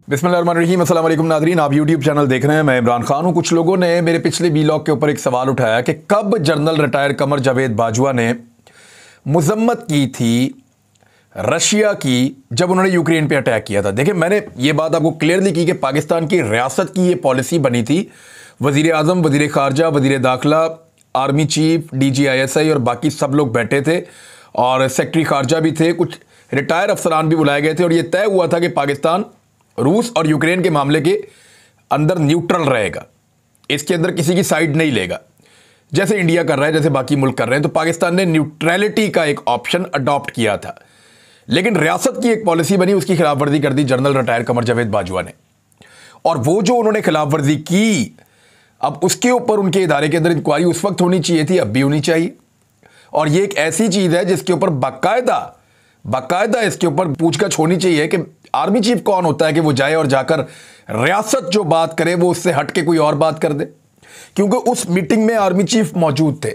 बिस्मिल्लाहिर्रहमानिर्रहीम, अस्सलाम वालेकुम नाज़रीन। आप यूट्यूब चैनल देख रहे हैं, मैं इमरान खान हूं। कुछ लोगों ने मेरे पिछले वीलॉग के ऊपर एक सवाल उठाया कि कब जनरल रिटायर कमर जावेद बाजवा ने मजम्मत की थी रशिया की जब उन्होंने यूक्रेन पे अटैक किया था। देखिए, मैंने ये बात आपको क्लियरली की कि पाकिस्तान की रियासत की ये पॉलिसी बनी थी। वज़ीर आज़म, वज़ीर ख़ारजा, वज़ीर दाखिला, आर्मी चीफ, DGISI और बाकी सब लोग बैठे थे और सेक्रेटरी ख़ारजा भी थे, कुछ रिटायर अफसरान भी बुलाए गए थे और ये तय हुआ था कि पाकिस्तान रूस और यूक्रेन के मामले के अंदर न्यूट्रल रहेगा, इसके अंदर किसी की साइड नहीं लेगा, जैसे इंडिया कर रहा है, जैसे बाकी मुल्क कर रहे हैं। तो पाकिस्तान ने न्यूट्रलिटी का एक ऑप्शन अडॉप्ट किया था, लेकिन रियासत की एक पॉलिसी बनी, उसकी खिलाफवर्जी कर दी जनरल रिटायर कमर जावेद बाजवा ने। और वो जो उन्होंने खिलाफवर्जी की, अब उसके ऊपर उनके इदारे के अंदर इंक्वायरी उस वक्त होनी चाहिए थी, अब भी होनी चाहिए। और ये एक ऐसी चीज़ है जिसके ऊपर बाकायदा इसके ऊपर पूछताछ होनी चाहिए कि आर्मी चीफ कौन होता है कि वो जाए और जाकर रियासत जो बात करे वो उससे हट के कोई और बात कर दे। क्योंकि उस मीटिंग में आर्मी चीफ मौजूद थे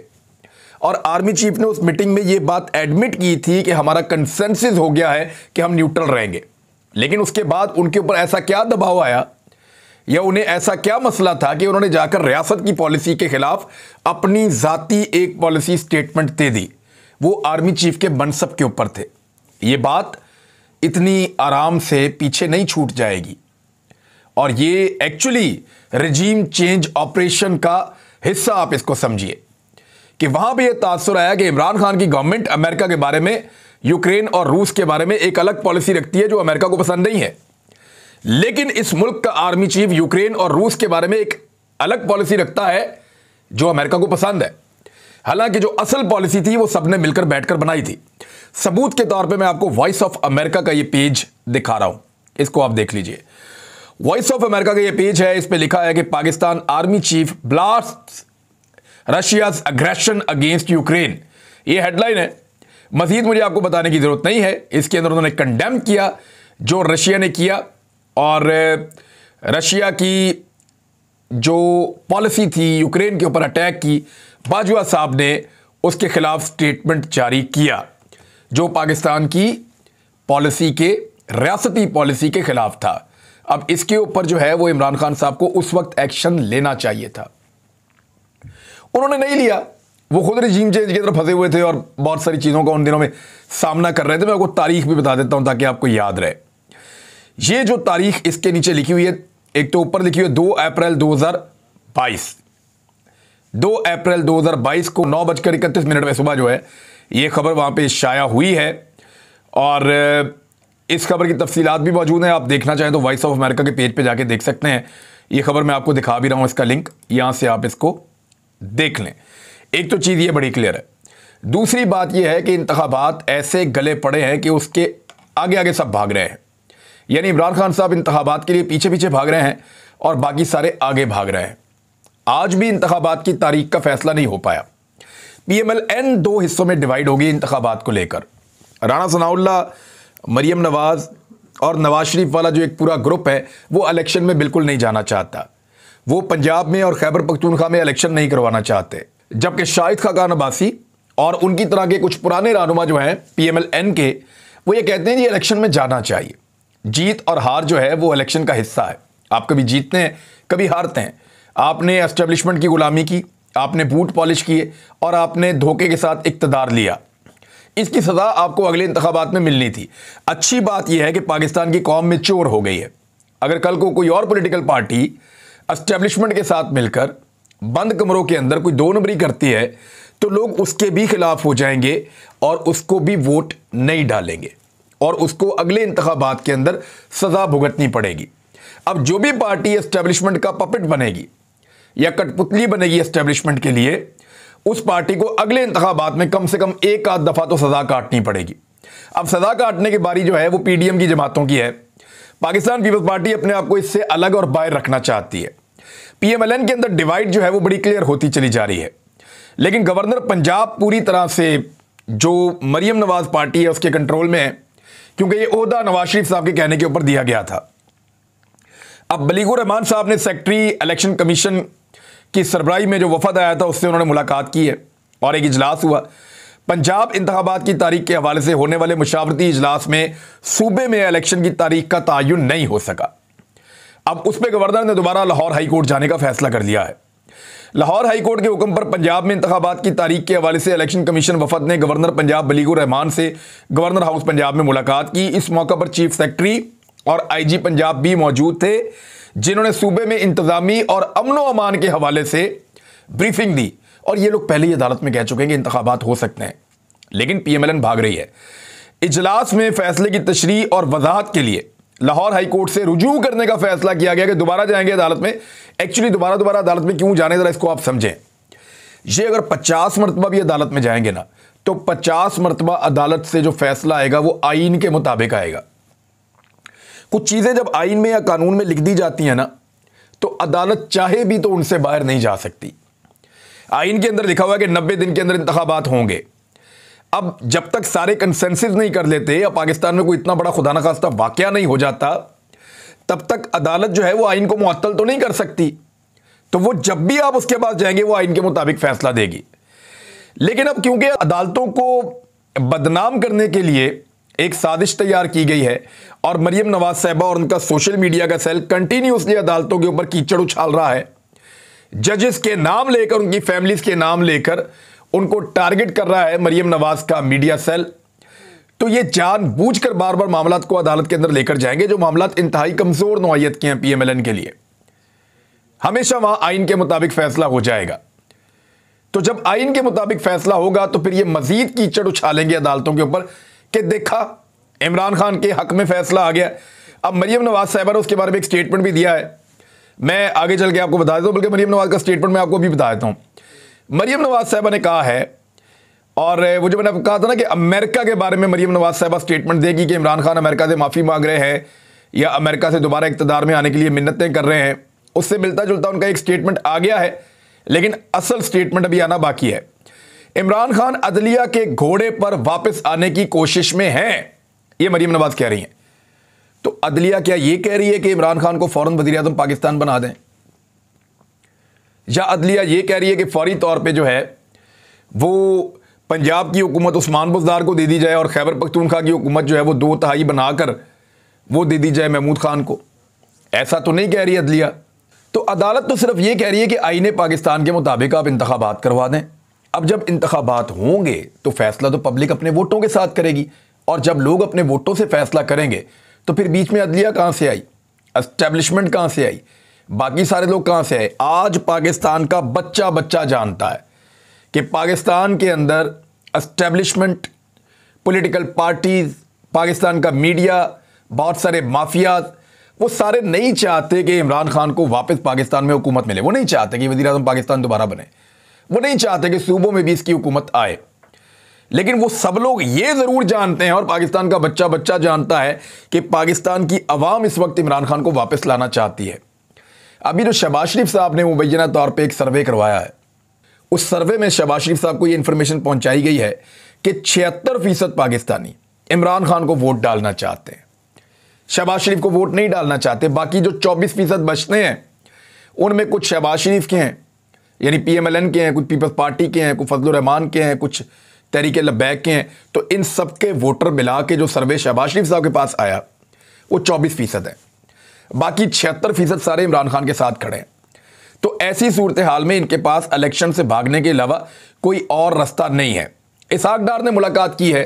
और आर्मी चीफ ने उस मीटिंग में ये बात एडमिट की थी कि हमारा कंसेंसस हो गया है कि हम न्यूट्रल रहेंगे। लेकिन उसके बाद उनके ऊपर ऐसा क्या दबाव आया या उन्हें ऐसा क्या मसला था कि उन्होंने जाकर रियासत की पॉलिसी के खिलाफ अपनी जाती एक पॉलिसी स्टेटमेंट दे दी। वो आर्मी चीफ के मनसब के ऊपर थे। ये बात इतनी आराम से पीछे नहीं छूट जाएगी और ये एक्चुअली रजीम चेंज ऑपरेशन का हिस्सा आप इसको समझिए कि वहां भी ये तासुर आया कि इमरान खान की गवर्नमेंट अमेरिका के बारे में, यूक्रेन और रूस के बारे में एक अलग पॉलिसी रखती है जो अमेरिका को पसंद नहीं है। लेकिन इस मुल्क का आर्मी चीफ यूक्रेन और रूस के बारे में एक अलग पॉलिसी रखता है जो अमेरिका को पसंद है। हालांकि जो असल पॉलिसी थी वो सबने मिलकर बैठकर बनाई थी। सबूत के तौर पे मैं आपको वॉइस ऑफ अमेरिका का ये पेज दिखा रहा हूं, इसको आप देख लीजिए। वॉइस ऑफ अमेरिका का ये पेज है, इस पे लिखा है कि Pakistan army chief blasts Russia's aggression against Ukraine. ये हेडलाइन है, मजीद मुझे आपको बताने की जरूरत नहीं है। इसके अंदर उन्होंने कंडेम किया जो रशिया ने किया और रशिया की जो पॉलिसी थी यूक्रेन के ऊपर अटैक की, बाजवा साहब ने उसके खिलाफ स्टेटमेंट जारी किया जो पाकिस्तान की पॉलिसी के, रियासती पॉलिसी के खिलाफ था। अब इसके ऊपर जो है वो इमरान खान साहब को उस वक्त एक्शन लेना चाहिए था, उन्होंने नहीं लिया। वो खुद रजीम चेंज की तरफ फंसे हुए थे और बहुत सारी चीज़ों का उन दिनों में सामना कर रहे थे। मैं आपको तारीख भी बता देता हूं ताकि आपको याद रहे। ये जो तारीख इसके नीचे लिखी हुई है, एक तो ऊपर लिखी हुई है 2 अप्रैल 2022। 2 अप्रैल 2022 को 9:31 में सुबह जो है ये खबर वहाँ पे शाया हुई है और इस खबर की तफसीलात भी मौजूद हैं। आप देखना चाहें तो वॉइस ऑफ अमेरिका के पेज पे जाके देख सकते हैं। ये खबर मैं आपको दिखा भी रहा हूँ, इसका लिंक यहाँ से आप इसको देख लें। एक तो चीज़ ये बड़ी क्लियर है। दूसरी बात यह है कि इंतखाबात ऐसे गले पड़े हैं कि उसके आगे आगे सब भाग रहे हैं। यानी इमरान खान साहब इंतखाबात के लिए पीछे पीछे भाग रहे हैं और बाकी सारे आगे भाग रहे हैं। आज भी इंतखाबात की तारीख का फैसला नहीं हो पाया। PMLN 2 हिस्सों में डिवाइड होगी इंतखाबात को लेकर। राना सनाउल्लाह, मरियम नवाज और नवाज शरीफ वाला जो एक पूरा ग्रुप है वो इलेक्शन में बिल्कुल नहीं जाना चाहता। वो पंजाब में और खैबर पख्तूनख्वा में इलेक्शन नहीं करवाना चाहते, जबकि शाहिद खाकान अब्बासी और उनकी तरह के कुछ पुराने रहनुमा जो हैं PMLN के, वो ये कहते हैं कि इलेक्शन में जाना चाहिए। जीत और हार जो है वो इलेक्शन का हिस्सा है। आप कभी जीतते हैं, कभी हारते हैं। आपने एस्टेब्लिशमेंट की गुलामी की, आपने बूट पॉलिश किए और आपने धोखे के साथ इक्तदार लिया। इसकी सज़ा आपको अगले इंतखाबात में मिलनी थी। अच्छी बात यह है कि पाकिस्तान की कौम मैच्योर हो गई है। अगर कल को कोई और पॉलिटिकल पार्टी एस्टेब्लिशमेंट के साथ मिलकर बंद कमरों के अंदर कोई 2 नंबरी करती है तो लोग उसके भी खिलाफ हो जाएंगे और उसको भी वोट नहीं डालेंगे और उसको अगले इंतखाबात के अंदर सज़ा भुगतनी पड़ेगी। अब जो भी पार्टी एस्टेब्लिशमेंट का पपेट बनेगी या कठपुतली बनेगी एस्टेब्लिशमेंट के लिए, उस पार्टी को अगले इंतखाबात में कम से कम एक आध दफ़ा तो सज़ा काटनी पड़ेगी। अब सज़ा काटने की बारी जो है वो PDM की जमातों की है। पाकिस्तान पीपल्स पार्टी अपने आप को इससे अलग और बाहर रखना चाहती है। PMLN के अंदर डिवाइड जो है वो बड़ी क्लियर होती चली जा रही है। लेकिन गवर्नर पंजाब पूरी तरह से जो मरियम नवाज पार्टी है उसके कंट्रोल में है, क्योंकि ये ओहदा नवाज शरीफ साहब के कहने के ऊपर दिया गया था। अब बलीगुर रहमान साहब ने सेक्रेटरी इलेक्शन कमीशन की सरबराही में जो वफद आया था उससे उन्होंने मुलाकात की है और एक इजलास हुआ। पंजाब इंतखाबात की तारीख के हवाले से होने वाले मुशावरती इजलास में सूबे में इलेक्शन की तारीख का तयन नहीं हो सका। अब उस पर गवर्नर ने दोबारा लाहौर हाई कोर्ट जाने का फैसला कर लिया है। लाहौर हाई कोर्ट के हुक्म पर पंजाब में इंतखाबात की तारीख के हवाले से इलेक्शन कमीशन वफद ने गवर्नर पंजाब बलीगुर रहमान से गवर्नर हाउस पंजाब में मुलाकात की। इस मौका पर चीफ सेक्रेटरी और आईजी पंजाब भी मौजूद थे, जिन्होंने सूबे में इंतजामी और अमनो अमान के हवाले से ब्रीफिंग दी। और ये लोग पहले ही अदालत में कह चुके हैं कि इंतखाबात हो सकते हैं, लेकिन पीएमएलएन भाग रही है। इजलास में फैसले की तशरीह और वजाहत के लिए लाहौर हाई कोर्ट से रुजू करने का फैसला किया गया कि दोबारा जाएंगे अदालत में। एक्चुअली दोबारा अदालत में क्यों जाने, जरा इसको आप समझें। ये अगर 50 मरतबा भी अदालत में जाएंगे ना, तो 50 मरतबा अदालत से जो फैसला आएगा वो आईन के मुताबिक आएगा। कुछ चीजें जब आईन में या कानून में लिख दी जाती हैं ना, तो अदालत चाहे भी तो उनसे बाहर नहीं जा सकती। आईन के अंदर लिखा हुआ है कि 90 दिन के अंदर इंतखाबात होंगे। अब जब तक सारे कंसेंसस नहीं कर लेते या पाकिस्तान में कोई इतना बड़ा खुदा न खास्ता वाकया नहीं हो जाता, तब तक अदालत जो है वो आईन को मुअत्तल तो नहीं कर सकती। तो वो जब भी आप उसके पास जाएंगे वो आईन के मुताबिक फैसला देगी। लेकिन अब क्योंकि अदालतों को बदनाम करने के लिए एक साजिश तैयार की गई है और मरियम नवाज साहिबा और उनका सोशल मीडिया का सेल कंटिन्यूसली अदालतों के ऊपर कीचड़ उछाल रहा है, जजेस के नाम लेकर, उनकी फैमिलीज के नाम लेकर उनको टारगेट कर रहा है मरियम नवाज का मीडिया सेल, तो ये जानबूझकर बार बार मामलात को अदालत के अंदर लेकर जाएंगे, जो मामलात इंतहाई कमजोर नौइयत के हैं पीएमएलएन के लिए। हमेशा वहां आईन के मुताबिक फैसला हो जाएगा। तो जब आईन के मुताबिक फैसला होगा तो फिर ये मजीद कीचड़ उछालेंगे अदालतों के ऊपर कि देखा इमरान खान के हक में फैसला आ गया। अब मरियम नवाज साहिबा ने उसके बारे में एक स्टेटमेंट भी दिया है, मैं आगे चल के आपको बता देता हूं, बल्कि मरियम नवाज का स्टेटमेंट मैं आपको भी बता देता हूं। मरियम नवाज साहिबा ने कहा है, और वो जो मैंने कहा था ना कि अमेरिका के बारे में मरियम नवाज साहिबा स्टेटमेंट देगी कि इमरान खान अमेरिका से माफ़ी मांग रहे हैं या अमेरिका से दोबारा इक़्तिदार में आने के लिए मिन्नतें कर रहे हैं, उससे मिलता जुलता उनका एक स्टेटमेंट आ गया है, लेकिन असल स्टेटमेंट अभी आना बाकी है। इमरान खान अदलिया के घोड़े पर वापस आने की कोशिश में हैं, ये मरियम नवाज कह रही हैं। तो अदलिया क्या ये कह रही है कि इमरान खान को फौरन वज़ीर-ए-आज़म पाकिस्तान बना दें, या अदलिया ये कह रही है कि फौरी तौर पे जो है वो पंजाब की हुकूमत उस्मान बुज़दार को दे दी जाए और खैबर पख्तूनख्वा की हुकूमत जो है वो 2/3 बनाकर वो दे दी जाए महमूद खान को? ऐसा तो नहीं कह रही अदलिया। तो अदालत तो सिर्फ ये कह रही है कि आईने पाकिस्तान के मुताबिक आप इंतखाबात करवा दें। अब जब इंतखाबात होंगे तो फैसला तो पब्लिक अपने वोटों के साथ करेगी, और जब लोग अपने वोटों से फैसला करेंगे तो फिर बीच में अदलिया कहाँ से आई, एस्टेब्लिशमेंट कहाँ से आई, बाकी सारे लोग कहाँ से आए? आज पाकिस्तान का बच्चा बच्चा जानता है कि पाकिस्तान के अंदर एस्टेब्लिशमेंट, पॉलिटिकल पार्टीज, पाकिस्तान का मीडिया, बहुत सारे माफियाज, वो सारे नहीं चाहते कि इमरान खान को वापस पाकिस्तान में हुकूमत मिले। वो नहीं चाहते कि वज़ीर-ए-आज़म पाकिस्तान दोबारा बने, वो नहीं चाहते कि सूबों में भी इसकी हुकूमत आए। लेकिन वो सब लोग ये ज़रूर जानते हैं, और पाकिस्तान का बच्चा बच्चा जानता है कि पाकिस्तान की अवाम इस वक्त इमरान खान को वापस लाना चाहती है। अभी जो शहबाज शरीफ साहब ने मुबैना तौर पर एक सर्वे करवाया है, उस सर्वे में शहबाज शरीफ साहब को ये इंफॉर्मेशन पहुंचाई गई है कि 76% पाकिस्तानी इमरान खान को वोट डालना चाहते हैं, शहबाज शरीफ को वोट नहीं डालना चाहते। बाकी जो 24% बचते हैं उनमें कुछ शहबाज शरीफ के हैं, यानी पीएमएलएन के हैं, कुछ पीपल्स पार्टी के हैं, कुछ फजलुर रहमान के हैं, कुछ तहरीक लब्बैक के हैं। तो इन सब के वोटर मिला के जो सर्वे शहबाज शरीफ साहब के पास आया वो 24% है, बाकी 76% सारे इमरान खान के साथ खड़े हैं। तो ऐसी सूरत हाल में इनके पास इलेक्शन से भागने के अलावा कोई और रास्ता नहीं है। इसहाक डार ने मुलाकात की है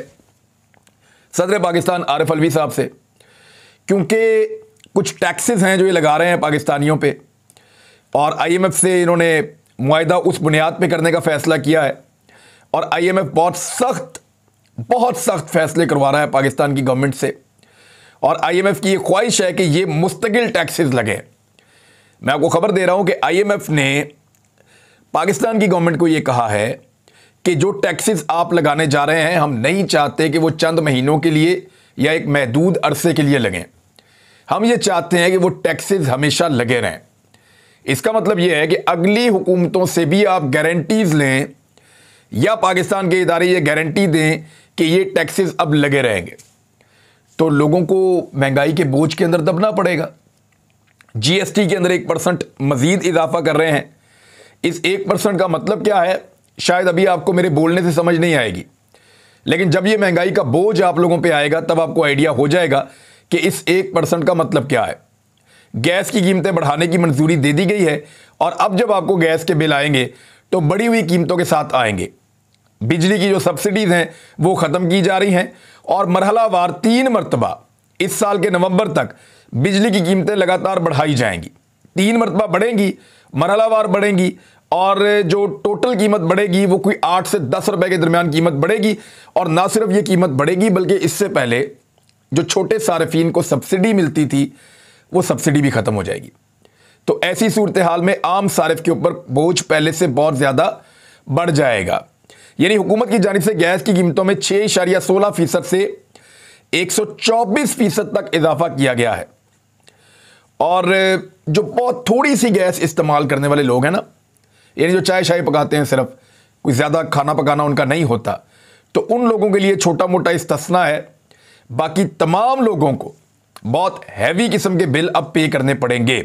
सदर पाकिस्तान आरिफ अलवी साहब से, क्योंकि कुछ टैक्सेस हैं जो ये लगा रहे हैं पाकिस्तानियों पे, और आईएमएफ से इन्होंने मुआहिदा उस बुनियाद पे करने का फैसला किया है, और आईएमएफ बहुत सख्त फैसले करवा रहा है पाकिस्तान की गवर्नमेंट से, और आईएमएफ की ये ख्वाहिश है कि ये मुस्तकिल टैक्सेस लगे। मैं आपको खबर दे रहा हूं कि आईएमएफ ने पाकिस्तान की गवर्नमेंट को यह कहा है कि जो टैक्सेस आप लगाने जा रहे हैं, हम नहीं चाहते कि वो चंद महीनों के लिए या एक महदूद अरसे के लिए लगें। हम ये चाहते हैं कि वो टैक्सेस हमेशा लगे रहें। इसका मतलब यह है कि अगली हुकूमतों से भी आप गारंटीज लें, या पाकिस्तान के इदारे ये गारंटी दें कि ये टैक्सेस अब लगे रहेंगे। तो लोगों को महंगाई के बोझ के अंदर दबना पड़ेगा। जीएसटी के अंदर 1% मजीद इजाफा कर रहे हैं। इस 1% का मतलब क्या है, शायद अभी आपको मेरे बोलने से समझ नहीं आएगी, लेकिन जब ये महंगाई का बोझ आप लोगों पे आएगा तब आपको आइडिया हो जाएगा कि इस 1% का मतलब क्या है। गैस की कीमतें बढ़ाने की मंजूरी दे दी गई है और अब जब आपको गैस के बिल आएंगे तो बढ़ी हुई कीमतों के साथ आएंगे। बिजली की जो सब्सिडीज हैं वो ख़त्म की जा रही हैं और मरहलावार 3 मरतबा इस साल के नवंबर तक बिजली की कीमतें लगातार बढ़ाई जाएंगी। 3 मरतबा बढ़ेंगी, मरहलावार बढ़ेंगी और जो टोटल कीमत बढ़ेगी वो कोई 8 से 10 रुपए के दरमियान कीमत बढ़ेगी। और ना सिर्फ ये कीमत बढ़ेगी बल्कि इससे पहले जो छोटे सार्फिन को सब्सिडी मिलती थी वो सब्सिडी भी ख़त्म हो जाएगी। तो ऐसी सूरत हाल में आम सारिफ के ऊपर बोझ पहले से बहुत ज़्यादा बढ़ जाएगा। यानी हुकूमत की जानिब से गैस की कीमतों में 6.16% से 124% तक इजाफा किया गया है। और जो बहुत थोड़ी सी गैस इस्तेमाल करने वाले लोग हैं ना, यानी जो चाय शाय पकाते हैं, सिर्फ कोई ज़्यादा खाना पकाना उनका नहीं होता, तो उन लोगों के लिए छोटा मोटा इस्तिस्ना है। बाकी तमाम लोगों को बहुत हैवी किस्म के बिल अब पे करने पड़ेंगे।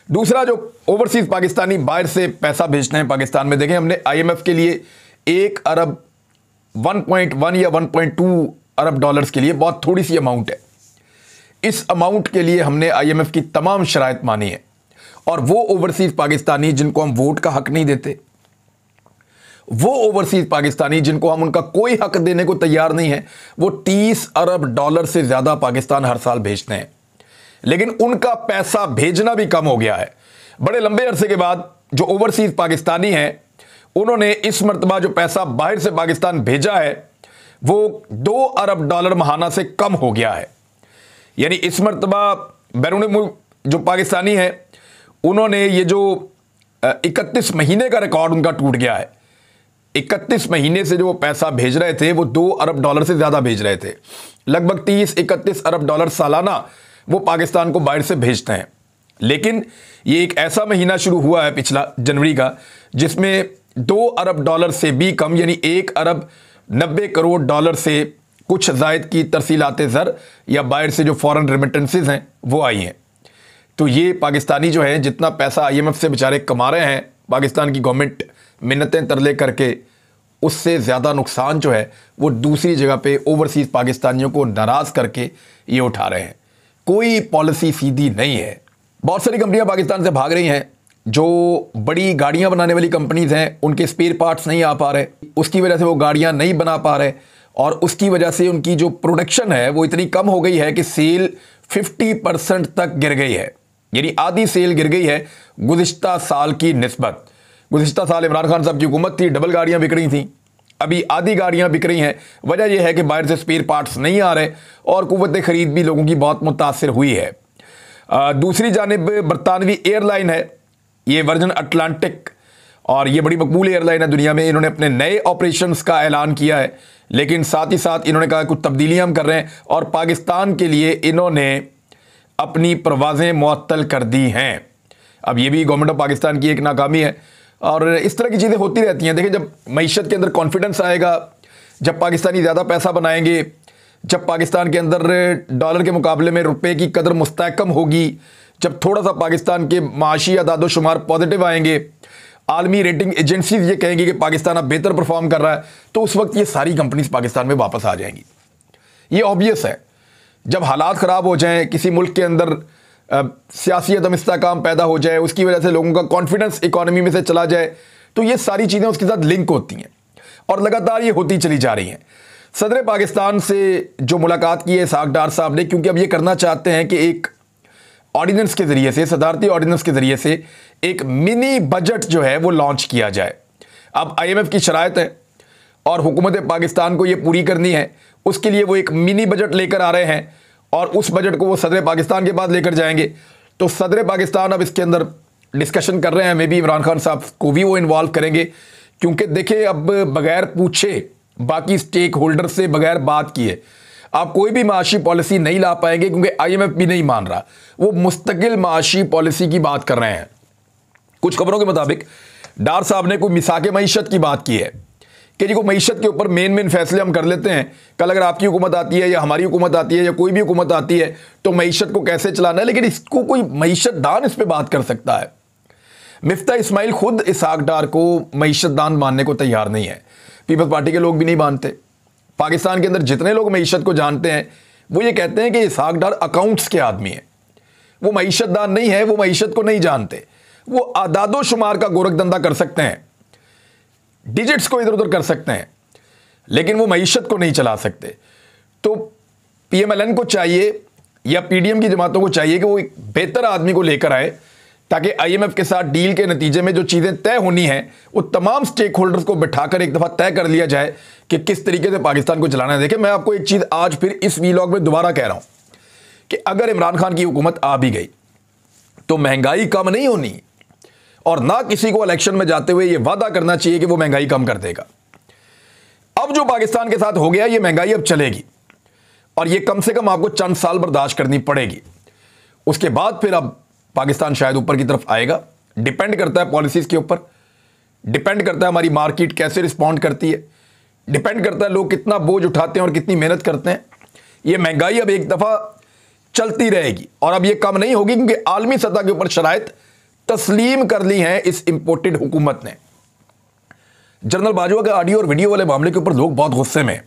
दूसरा, जो ओवरसीज पाकिस्तानी बाहर से पैसा भेजते हैं पाकिस्तान में, देखें हमने IMF के लिए 1 अरब 1.1 या 1.2 अरब डॉलर्स के लिए बहुत थोड़ी सी अमाउंट है। इस अमाउंट के लिए हमने IMF की तमाम शराइत मानी है और वो ओवरसीज पाकिस्तानी जिनको हम वोट का हक नहीं देते, वो ओवरसीज पाकिस्तानी जिनको हम उनका कोई हक देने को तैयार नहीं है, वो 30 अरब डॉलर से ज़्यादा पाकिस्तान हर साल भेजते हैं, लेकिन उनका पैसा भेजना भी कम हो गया है। बड़े लंबे अरसे के बाद जो ओवरसीज पाकिस्तानी हैं उन्होंने इस मरतबा जो पैसा बाहर से पाकिस्तान भेजा है वो 2 अरब डॉलर महाना से कम हो गया है। यानी इस मरतबा बैरून मुल्क जो पाकिस्तानी हैं उन्होंने ये जो 31 महीने का रिकॉर्ड उनका टूट गया है। 31 महीने से जो पैसा भेज रहे थे वो 2 अरब डॉलर से ज़्यादा भेज रहे थे। लगभग 30-31 अरब डॉलर सालाना वो पाकिस्तान को बाहर से भेजते हैं। लेकिन ये एक ऐसा महीना शुरू हुआ है पिछला जनवरी का जिसमें 2 अरब डॉलर से भी कम, यानी 1 अरब 90 करोड़ डॉलर से कुछ ज़ायद की तरसीलाते ज़र या बाहर से जो फॉरेन रेमिटेंसेस हैं वो आई हैं। तो ये पाकिस्तानी जो है जितना पैसा IMF से बेचारे कमा रहे हैं, पाकिस्तान की गवर्नमेंट मिन्नतें तरले करके, उससे ज़्यादा नुकसान जो है वो दूसरी जगह पे ओवरसीज़ पाकिस्तानियों को नाराज़ करके ये उठा रहे हैं। कोई पॉलिसी सीधी नहीं है। बहुत सारी कंपनियां पाकिस्तान से भाग रही हैं। जो बड़ी गाड़ियां बनाने वाली कंपनीज हैं उनके स्पेयर पार्ट्स नहीं आ पा रहे, उसकी वजह से वो गाड़ियां नहीं बना पा रहे और उसकी वजह से उनकी जो प्रोडक्शन है वो इतनी कम हो गई है कि सेल 50% तक गिर गई है। यानी आधी सेल गिर गई है गुज़िश्ता साल की निस्बत। गुज़िश्ता साल इमरान खान साहब की हुकूमत थी, डबल गाड़ियां बिक रही थी, अभी आधी गाड़ियां बिक रही हैं। वजह यह है कि बाहर से स्पेयर पार्ट्स नहीं आ रहे और कुव्वत ख़रीद भी लोगों की बहुत मुतासिर हुई है। दूसरी जानिब बरतानवी एयरलाइन है, ये वर्जन अटलांटिक, और ये बड़ी मकबूल एयरलाइन है दुनिया में। इन्होंने अपने नए ऑपरेशंस का ऐलान किया है, लेकिन साथ ही साथ इन्होंने कहा कुछ तब्दीलियां हम कर रहे हैं और पाकिस्तान के लिए इन्होंने अपनी परवाज़ें मुअत्तल कर दी हैं। अब ये भी गवर्नमेंट ऑफ पाकिस्तान की एक नाकामी है और इस तरह की चीज़ें होती रहती हैं। देखिए, जब मईशत के अंदर कॉन्फिडेंस आएगा, जब पाकिस्तानी ज़्यादा पैसा बनाएंगे, जब पाकिस्तान के अंदर डॉलर के मुकाबले में रुपए की कदर मुस्तहकम होगी, जब थोड़ा सा पाकिस्तान के माशी अदादो शुमार पॉजिटिव आएंगे, आलमी रेटिंग एजेंसीज ये कहेंगी कि पाकिस्तान अब बेहतर परफॉर्म कर रहा है, तो उस वक्त ये सारी कंपनीज पाकिस्तान में वापस आ जाएंगी। ये ऑब्वियस है। जब हालात ख़राब हो जाएं, किसी मुल्क के अंदर सियासी अदम इस्तेहकाम पैदा हो जाए, उसकी वजह से लोगों का कॉन्फिडेंस इकॉनमी में से चला जाए, तो ये सारी चीज़ें उसके साथ लिंक होती हैं और लगातार ये होती चली जा रही हैं। सदर पाकिस्तान से जो मुलाकात की है इसहाक डार साहब ने, क्योंकि अब ये करना चाहते हैं कि एक ऑर्डिनेंस के ज़रिए से, सदारती ऑर्डिनेंस के ज़रिए से एक मिनी बजट जो है वो लॉन्च किया जाए। अब IMF की शराइत है और हुकूमत पाकिस्तान को ये पूरी करनी है, उसके लिए वो एक मिनी बजट लेकर आ रहे हैं और उस बजट को वो सदर पाकिस्तान के पास लेकर जाएंगे। तो सदर पाकिस्तान अब इसके अंदर डिस्कशन कर रहे हैं, मे बी इमरान खान साहब को भी वो इन्वॉल्व करेंगे, क्योंकि देखिए अब बगैर पूछे बाकी स्टेक होल्डर से बगैर बात किए आप कोई भी माशी पॉलिसी नहीं ला पाएंगे, क्योंकि IMF भी नहीं मान रहा। वो मुस्तकिल माशी पॉलिसी की बात कर रहे हैं। कुछ खबरों के मुताबिक डार साहब ने कोई मिसाक मईशत की बात की है कि जी को मईशत के ऊपर मेन फैसले हम कर लेते हैं। कल अगर आपकी हुकूमत आती है या हमारी हुकूमत आती है या कोई भी हुकूमत आती है तो मईशत को कैसे चलाना है, लेकिन इसको कोई मईशत दान इस पर बात कर सकता है। मिफ्ता इस्माइल खुद इसहाक डार को मईशत दान मानने को तैयार नहीं है, पीपल्स पार्टी के लोग भी नहीं मानते। पाकिस्तान के अंदर जितने लोग मईशत को जानते हैं वो ये कहते हैं कि इसहाक डार अकाउंट्स के आदमी हैं, वो मईशतदान नहीं है, वो मईशत को नहीं जानते। वो आदादो शुमार का गोरखधंधा कर सकते हैं, डिजिट्स को इधर उधर कर सकते हैं, लेकिन वो मईशत को नहीं चला सकते। तो पीएमएलएन को चाहिए या पीडीएम की जमातों को चाहिए कि वो एक बेहतर आदमी को लेकर आए, ताकि आईएमएफ के साथ डील के नतीजे में जो चीज़ें तय होनी हैं वो तमाम स्टेक होल्डर्स को बिठाकर एक दफ़ा तय कर लिया जाए कि किस तरीके से पाकिस्तान को चलाना है। देखिए, मैं आपको एक चीज़ आज फिर इस वीलॉग में दोबारा कह रहा हूं कि अगर इमरान खान की हुकूमत आ भी गई तो महंगाई कम नहीं होनी, और ना किसी को इलेक्शन में जाते हुए ये वादा करना चाहिए कि वो महंगाई कम कर देगा। अब जो पाकिस्तान के साथ हो गया, ये महंगाई अब चलेगी और ये कम से कम आपको चंद साल बर्दाश्त करनी पड़ेगी। उसके बाद फिर अब पाकिस्तान शायद ऊपर की तरफ आएगा। डिपेंड करता है पॉलिसीज़ के ऊपर, डिपेंड करता है हमारी मार्केट कैसे रिस्पॉन्ड करती है, डिपेंड करता है लोग कितना बोझ उठाते हैं और कितनी मेहनत करते हैं। ये महंगाई अब एक दफ़ा चलती रहेगी और अब ये कम नहीं होगी, क्योंकि आलमी सतह के ऊपर शराइत तस्लीम कर ली हैं इस इंपोर्टेड हुकूमत ने। जनरल बाजवा के ऑडियो और वीडियो वाले मामले के ऊपर लोग बहुत गुस्से में,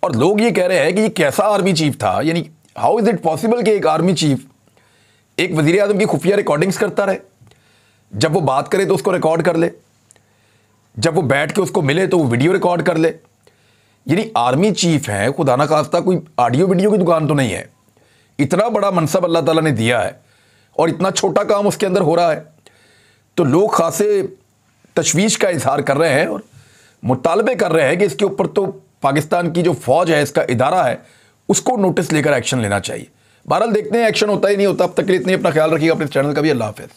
और लोग ये कह रहे हैं कि ये कैसा आर्मी चीफ था। यानी हाउ इज़ इट पॉसिबल कि एक आर्मी चीफ एक वज़ीर आज़म की खुफिया रिकॉर्डिंग्स करता रहे, जब वो बात करे तो उसको रिकॉर्ड कर ले, जब वो बैठ के उसको मिले तो वो वीडियो रिकॉर्ड कर ले। यानी आर्मी चीफ है, खुदा ना खास्ता कोई ऑडियो वीडियो की दुकान तो नहीं है। इतना बड़ा मनसब अल्लाह ताला ने दिया है और इतना छोटा काम उसके अंदर हो रहा है, तो लोग खासे तशवीश का इजहार कर रहे हैं और मुतालबे कर रहे हैं कि इसके ऊपर तो पाकिस्तान की जो फौज है, इसका इदारा है, उसको नोटिस लेकर एक्शन लेना चाहिए। बहरहाल देखते हैं एक्शन होता ही नहीं होता। अब तक के लिए इतनी, अपना ख्याल रखिएगा, अपने चैनल का भी। अल्लाह हाफ़िज़।